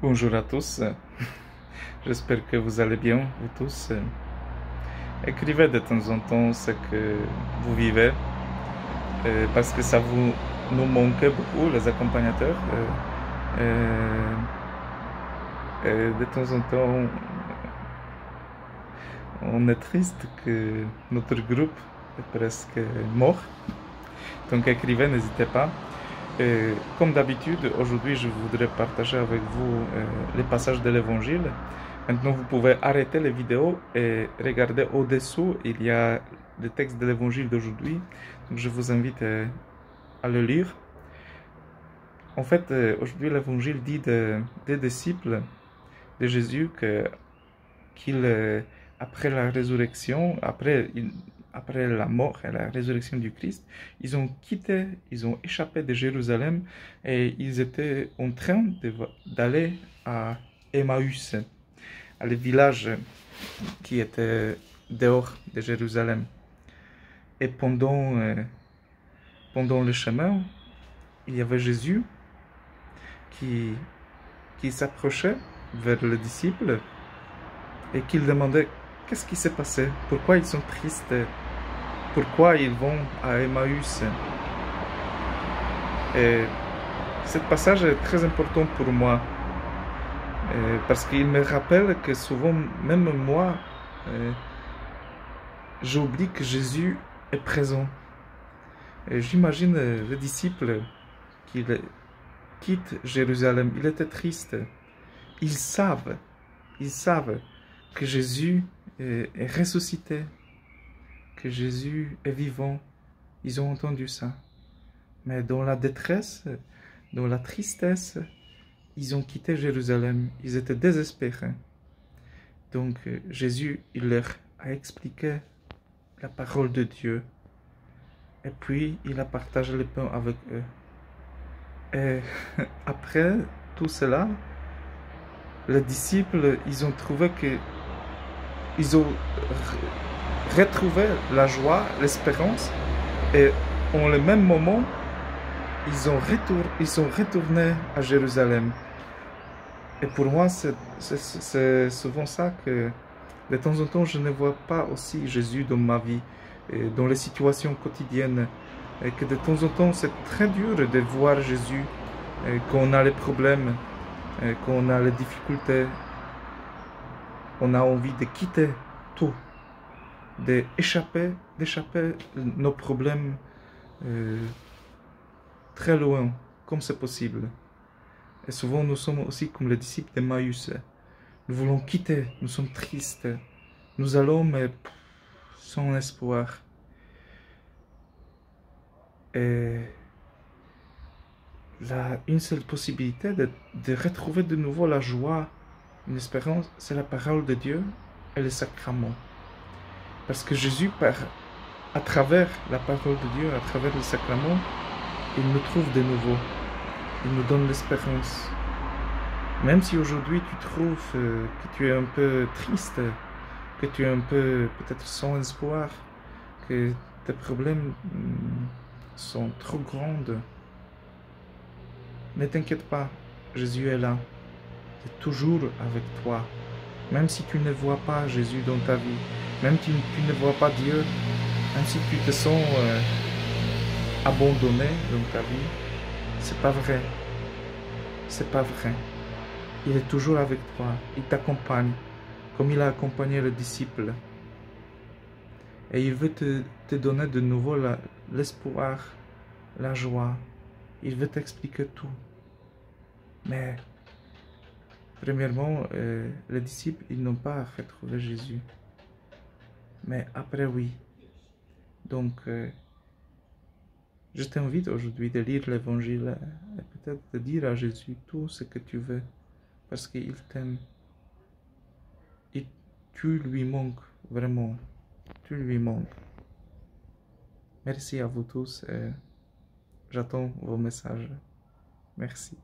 Bonjour à tous, j'espère que vous allez bien, vous tous. Écrivez de temps en temps ce que vous vivez, parce que ça nous manque beaucoup, les accompagnateurs. De temps en temps, on est triste que notre groupe est presque mort. Donc écrivez, n'hésitez pas. Comme d'habitude, aujourd'hui je voudrais partager avec vous les passages de l'Évangile. Maintenant, vous pouvez arrêter les vidéos et regarder au-dessous. Il y a le texte de l'Évangile d'aujourd'hui. Donc je vous invite à le lire. En fait, aujourd'hui, l'Évangile dit des disciples de Jésus après la résurrection, après la mort et la résurrection du Christ, ils ont échappé de Jérusalem et ils étaient en train d'aller à Emmaüs, à le village qui était dehors de Jérusalem. Et pendant le chemin, il y avait Jésus qui s'approchait vers les disciples et qui demandait qu'est-ce qui s'est passé, pourquoi ils sont tristes, pourquoi ils vont à Emmaüs. Et ce passage est très important pour moi parce qu'il me rappelle que souvent, même moi, j'oublie que Jésus est présent. J'imagine les disciples qui quittent Jérusalem. Ils étaient tristes. Ils savent que Jésus est ressuscité, que Jésus est vivant. Ils ont entendu ça. Mais dans la détresse, dans la tristesse, ils ont quitté Jérusalem. Ils étaient désespérés. Donc Jésus, il leur a expliqué la parole de Dieu. Et puis, il a partagé le pain avec eux. Et après tout cela, les disciples, ils ont trouvé que ils ont retrouvé la joie, l'espérance, et en le même moment, ils sont retournés à Jérusalem. Et pour moi, c'est souvent ça que de temps en temps, je ne vois pas aussi Jésus dans ma vie, dans les situations quotidiennes. Et que de temps en temps, c'est très dur de voir Jésus quand on a les problèmes, quand on a les difficultés. On a envie de quitter tout, d'échapper nos problèmes très loin, comme c'est possible. Et souvent, nous sommes aussi comme les disciples d'Emmaüs. Nous voulons quitter, nous sommes tristes. Nous allons, mais sans espoir. Et une seule possibilité de retrouver de nouveau la joie, une espérance, c'est la parole de Dieu et le sacrement. Parce que Jésus, à travers la parole de Dieu, à travers le sacrement, il nous trouve de nouveau. Il nous donne l'espérance. Même si aujourd'hui tu trouves que tu es un peu triste, que tu es un peu peut-être sans espoir, que tes problèmes sont trop grands, ne t'inquiète pas, Jésus est là. Il est toujours avec toi. Même si tu ne vois pas Jésus dans ta vie, même si tu ne vois pas Dieu, même si tu te sens abandonné dans ta vie, c'est pas vrai. C'est pas vrai. Il est toujours avec toi. Il t'accompagne, comme il a accompagné le disciple. Et il veut te donner de nouveau l'espoir, la joie. Il veut t'expliquer tout. Mais, premièrement, les disciples, ils n'ont pas retrouvé Jésus. Mais après, oui. Donc, je t'invite aujourd'hui de lire l'Évangile et peut-être de dire à Jésus tout ce que tu veux. Parce qu'il t'aime. Et tu lui manques, vraiment. Tu lui manques. Merci à vous tous et j'attends vos messages. Merci.